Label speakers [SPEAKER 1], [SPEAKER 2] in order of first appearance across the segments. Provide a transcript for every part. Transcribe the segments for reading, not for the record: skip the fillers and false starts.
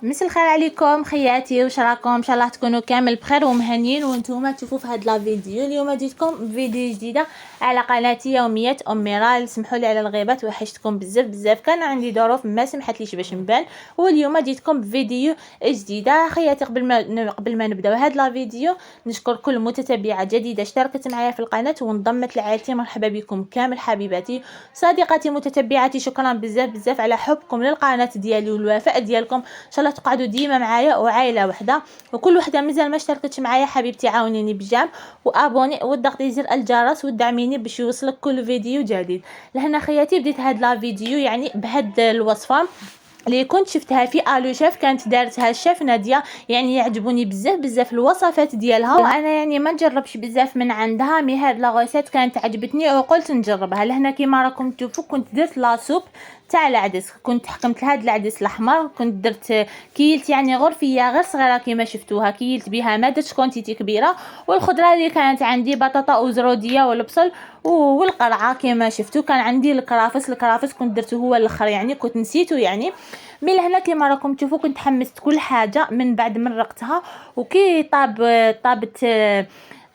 [SPEAKER 1] مسا الخير عليكم خياتي، واش راكم؟ ان شاء الله تكونوا كامل بخير ومهنيين وانتم تشوفوا في هاد لا فيديو. اليوم جيتكم فيديو جديده على قناتي يوميات ام ميرال. سمحوا لي على الغيبات، وحشتكم بزاف كان عندي ظروف ما سمحتليش باش نبان، واليوم جيتكم بفيديو جديده. خياتي قبل ما نبداو هاد لا فيديو نشكر كل متتبعه جديده اشتركت معايا في القناه وانضمت لعائلتي. مرحبا بكم كامل حبيباتي صديقاتي متتبعاتي، شكرا بزاف على حبكم للقناه ديالي والوفاء ديالكم. ان شاء الله تقعدوا ديما معايا وعائله وحده، وكل وحده مازال ما اشتركتش معايا حبيبتي عاونيني بجام وابوني وضغطي زر الجرس ودعميني باش يوصلك كل فيديو جديد. لهنا خياتي بديت هاد لا فيديو يعني بهاد الوصفه اللي كنت شفتها في الو شيف، كانت دارتها الشيف ناديه. يعني يعجبوني بزاف الوصفات ديالها، وانا يعني ما نجربش بزاف من عندها، مي هاد لا غوسيت كانت عجبتني وقلت نجربها. لهنا كيما راكم تشوفوا كنت درت لا سوب تاع العدس، كنت حكمت لهاد العدس الاحمر، كنت درت كيلت يعني غرفيه غير صغيره كيما شفتوها، كيلت بها ما درتش كونتيتي كبيره. والخضره اللي كانت عندي بطاطا وزروديه والبصل والقرعه كيما شفتوا. كان عندي الكرافس كنت درته هو الاخر، يعني كنت نسيته يعني. من هنا كيما راكم تشوفوا كنت حمست كل حاجه من بعد مرقتها، وكي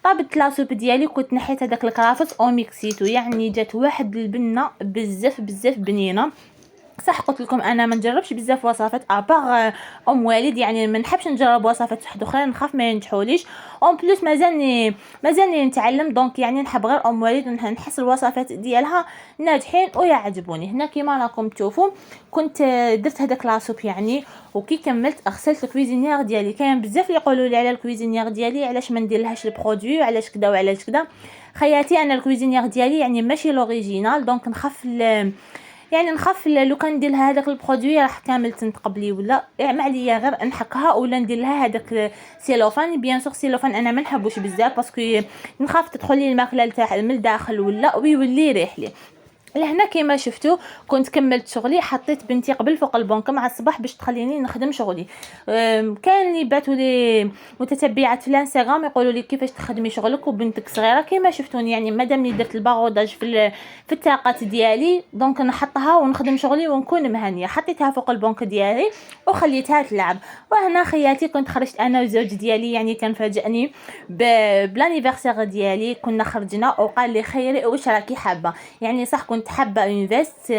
[SPEAKER 1] طابت لا سوب ديالي كنت نحيت هذاك الكرافس او ميكسيتو، يعني جات واحد البنه بزاف بنينه. صح قلت لكم انا ما نجربش بزاف وصفات ابار ام والد، يعني ما نحبش نجرب وصفات واحده اخرى، نخاف ما ينجحوليش. اون بليس مازالني نتعلم، دونك يعني نحب غير ام والد ونحس الوصفات ديالها ناجحين ويعجبوني. هنا كيما راكم تشوفوا كنت درت هذاك لاصوب يعني، وكي كملت غسلت الكويزينيير ديالي. كاين بزاف اللي يقولوا لي على الكويزينيير ديالي علاش ما ندير لهاش البرودوي وعلاش كذا وعلاش كذا. خياتي انا الكويزينيير ديالي يعني ماشي لوريجينال، دونك نخاف لو كان ندير لها هذاك البرودوي راح كامل تنتقبلي، ولا ما عليا غير نحكها ولا ندير لها هذاك سيلوفان. بيان سور سيلوفان انا ما نحبوش بزاف باسكو نخاف تدخل لي الماكله تاع من الداخل ولا ويولي ريح لي. لهنا كيما شفتوا كنت كملت شغلي، حطيت بنتي قبل فوق البنك مع الصباح باش تخليني نخدم شغلي. كان اللي بعثوا لي متتبعات في الانستغرام يقولوا لي كيفاش تخدمي شغلك وبنتك صغيره كيما شفتوني. يعني مادامني درت الباغوداج في الطاقات ديالي، دونك نحطها ونخدم شغلي ونكون مهنيه. حطيتها فوق البنك ديالي وخليتها تلعب. وهنا خياتي كنت خرجت انا وزوج ديالي، يعني كان فاجئني بلانيفرسير ديالي. كنا خرجنا وقال لي خيري واش راكي حابه. يعني صح كنت حابه اون فيست،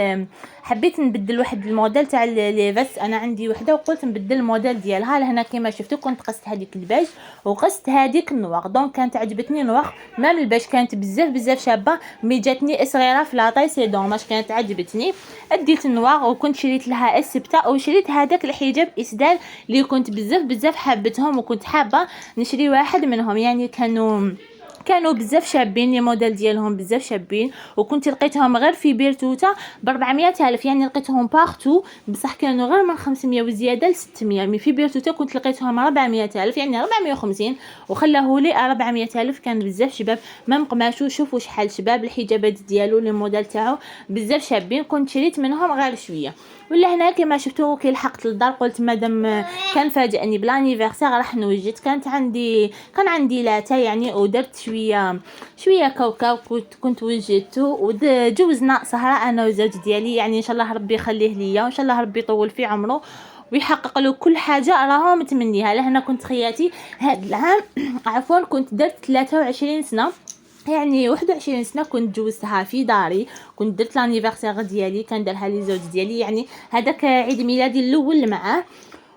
[SPEAKER 1] حبيت نبدل واحد الموديل تاع لي فيست، انا عندي وحده وقلت نبدل الموديل ديالها. لهنا كيما شفتوا كنت قست هذيك البيج وقست هذيك النوار، دونك كانت عجبتني نوار. مام البيج كانت بزاف شابه، مي جاتني صغيره في لاطاي سي دوماج، كانت عجبتني. اديت النوار وكنت شريت لها السبته، وشريت هذاك الحجاب اسدال اللي كنت بزاف حبتهم، وكنت حابه نشري واحد منهم. يعني كانوا بزاف شابين، لي موديل ديالهم بزاف شابين، وكنت لقيتهم غير في بيرتوتا ب 400,000. يعني لقيتهم بارتو، بصح كانوا غير من 500 وزياده ل 600. مي في بيرتوتا كنت لقيتهم 400,000، يعني 450 وخلاه لي 400,000. كان بزاف شباب، مام قماشو شوفوا شحال شباب الحجابات ديالو لي موديل تاعو بزاف شابين. كنت شريت منهم غير شويه. ولا هنا كما شفتوا كي لحقت للدار قلت مادام كان فاجئني بلانيفرسير راح نوجد. كان عندي لاتا يعني، ودرت شويه كاوكاو كنت وجدته، وجوزنا سهره انا وزوج ديالي. يعني ان شاء الله ربي يخليه ليا، وان شاء الله ربي يطول في عمره ويحقق له كل حاجه راهو متمنيها. لهنا كنت خياتي هاد العام عفوا كنت درت 23 سنه، يعني 21 سنه كنت جوزتها في داري. كنت درت لانيفرسير ديالي كان دارها لي زوج ديالي، يعني هذاك عيد ميلادي الاول معاه،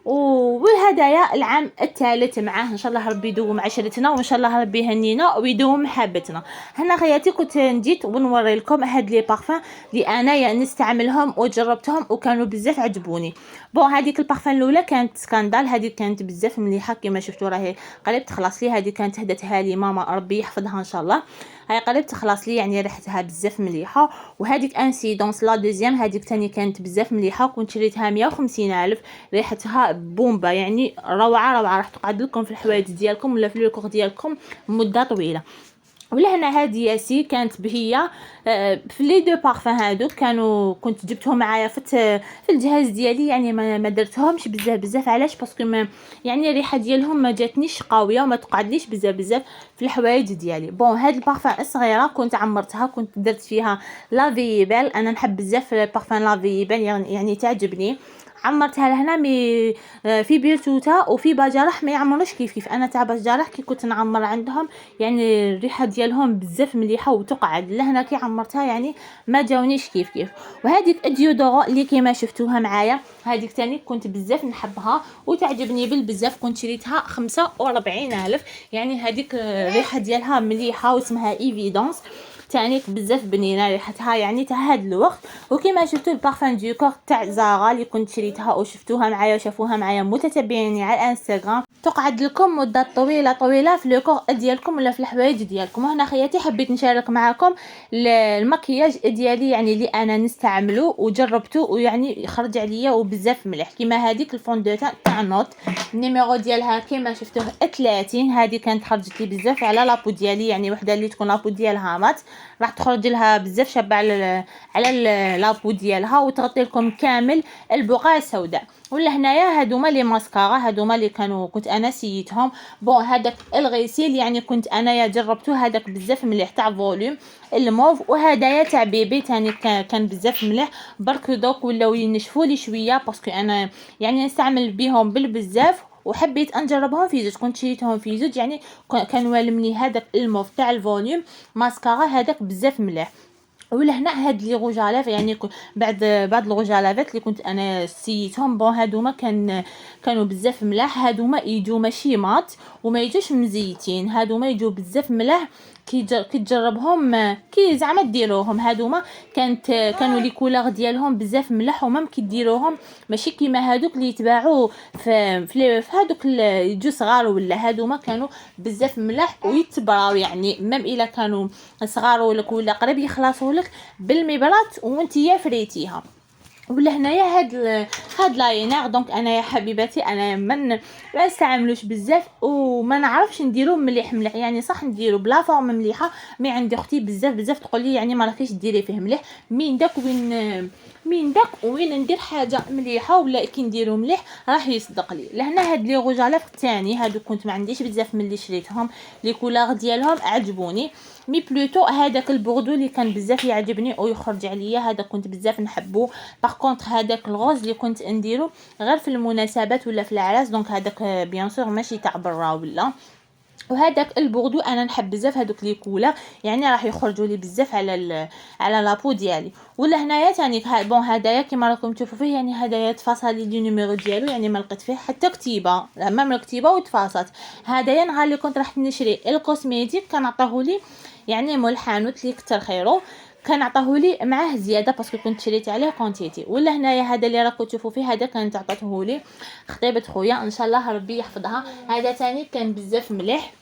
[SPEAKER 1] والهدايا العام الثالث معاه. ان شاء الله ربي يدوم عشرتنا، وان شاء الله ربي يهنينا ويدوم محبتنا. هنا خياتي كنت نجيت ونوري لكم هاد لي بارفان اللي انا يعني نستعملهم وجربتهم وكانوا بزاف عجبوني. بون هذيك البارفان الاولى كانت سكاندال، هذيك كانت بزاف مليحه كما شفتوا راهي قريب تخلص لي. هذه كانت هدتها لي ماما ربي يحفظها ان شاء الله، هاي قريب تخلص لي، يعني ريحتها بزاف مليحه. وهذيك انسيدونس لا دوزيام هذيك ثاني كانت بزاف مليحه، كنت شريتها 150,000. ريحتها بومبا يعني روعه راح تقعد لكم في الحوايج ديالكم ولا في الكوخ ديالكم مده طويله. ولا هنا هذه ياسي كانت بهيه في لي دو بارفان هادو كنت جبتهم معايا في الجهاز ديالي. يعني ما درتهمش بزاف علاش باسكو يعني الريحه ديالهم ما جاتنيش قويه وما تقعدليش بزاف في الحوايج ديالي. بون هاد البارفان الصغيره كنت عمرتها، كنت درت فيها لافي بيل. انا نحب بزاف البارفان لافي بيل، يعني تعجبني. عمرتها لهنا مي في بيرتوتا وفي باجرح ما يعمروش كيف انا تاع باجرح كي كنت نعمر عندهم يعني الريحه ديالهم بزاف مليحه وتقعد. لهنا كي عمرتها يعني ما جاونيش كيف. وهذيك الديودورو اللي كيما شفتوها معايا هذيك تاني كنت بزاف نحبها وتعجبني بزاف. كنت شريتها 45,000 يعني هذيك الريحه ديالها مليحه واسمها ايفيدونس تانيك بزاف بنينه ريحتها يعني تاع هاد الوقت. وكما شفتوا البارفان دو كور تاع زارا اللي كنت شريتها وشفتوها معايا وشافوها معايا متتبعيني على الانستغرام تقعد لكم مده طويله في الكور ديالكم ولا في الحوايج ديالكم. وهنا خياتي حبيت نشارك معكم المكياج ديالي يعني اللي انا نستعمله وجربته ويعني خرج عليا وبزاف مليح. كيما هذيك الفوندوتان تاع نوت النيميرو ديالها كيما شفتوه 30. هذه كانت خرجت لي بزاف على لابو ديالي يعني وحده اللي تكون لابو ديالها مات راح تخرج لها بزاف شابه على لابو ديالها وتغطي لكم كامل البقعه السوداء. ولا هنايا هادوما لي ماسكارا هادوما اللي كنت انا سيتهم. بون هذاك الغسيل يعني كنت انايا جربته هذاك بزاف مليح تاع فوليوم الموف. وهدايا تاع بيبي تاني كان بزاف مليح برك دوك ولاو ينشفوا لي شويه باسكو انا يعني نستعمل بهم بالبزاف وحبيت نجربهم في زوج. كنت شريتهم في زوج يعني كان والمني هذاك الموف تاع الفوليوم ماسكارا هذاك بزاف مليح. ولا هنا هاد لي روجاليف يعني بعد الروجاليفات اللي كنت انا سيتهم بون هادوما كانوا بزاف ملاح. هادوما يجوا ماشي مات وما يجوش مزيتين هادوما يجوا بزاف ملاح كي تجربهم كي زعما ديروهم. هادوما كانوا لي كولور ديالهم بزاف ملح ومام كي ديروهم ماشي كيما هادوك اللي يتباعوا في هادوك يجوا صغار. ولا هادوما كانوا بزاف ملح ويتبراو يعني مام الا كانوا صغار لك ولا قريب يخلصوا لك بالمبرات وانتيا فريتيها. ولا هنايا هاد لاينر دونك انا يا حبيباتي انا ما نستعملوش بزاف وما نعرفش نديرو مليح يعني صح نديرو بلا فورم مليحه. مي عندي اختي بزاف تقول لي يعني ما راكيش ديري فيه مليح من داك وين ندير حاجه مليحه ولا كي نديرو مليح راح يصدق لي. لهنا هاد لي روجاليف الثاني هادو كنت ما عنديش بزاف من اللي شريتهم لي كولور ديالهم عجبوني مي بلوتو هذاك البوردو اللي كان بزاف يعجبني ويخرج عليا هذا كنت بزاف نحبه. باغ كونطخ هذاك الغوز اللي كنت نديرو غير في المناسبات ولا في الاعراس دونك هذاك بيان سور ماشي تاع برا ولا. وهذاك البوردو انا نحب بزاف هذوك لي كولا يعني راح يخرجوا لي بزاف على لابو ديالي. ولا هنايا ثاني بون هدايا كيما راكم تشوفوا فيه يعني هدايا تفاصل لي نيميرو ديالو يعني ما لقيت فيه حتى كتيبه مام الكتيبه وتفاصات. هدايا نهار اللي كنت راح نشري الكوسميتيك كان عطاهولي يعني مول الحانوت اللي كتر خيرو كان عطاهولي معاه زياده باسكو كنت شريت عليه كونتيتي. ولا هنايا هذا اللي راكم تشوفوا فيه هذا كانت عطاتهولي خطيبه خويا ان شاء الله ربي يحفظها. هذا ثاني كان بزاف مليح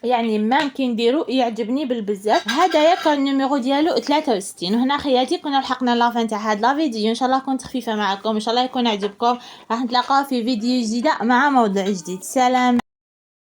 [SPEAKER 1] يعني ما نديرو يعجبني بالبزاف. هذا كان النيميرو ديالو 63. وهنا خياتي كنا لحقنا لافين تاع هاد لا فيديو ان شاء الله كنت خفيفه معكم ان شاء الله يكون عجبكم. راح نتلاقاو في فيديو جديده مع موضوع جديد. سلام.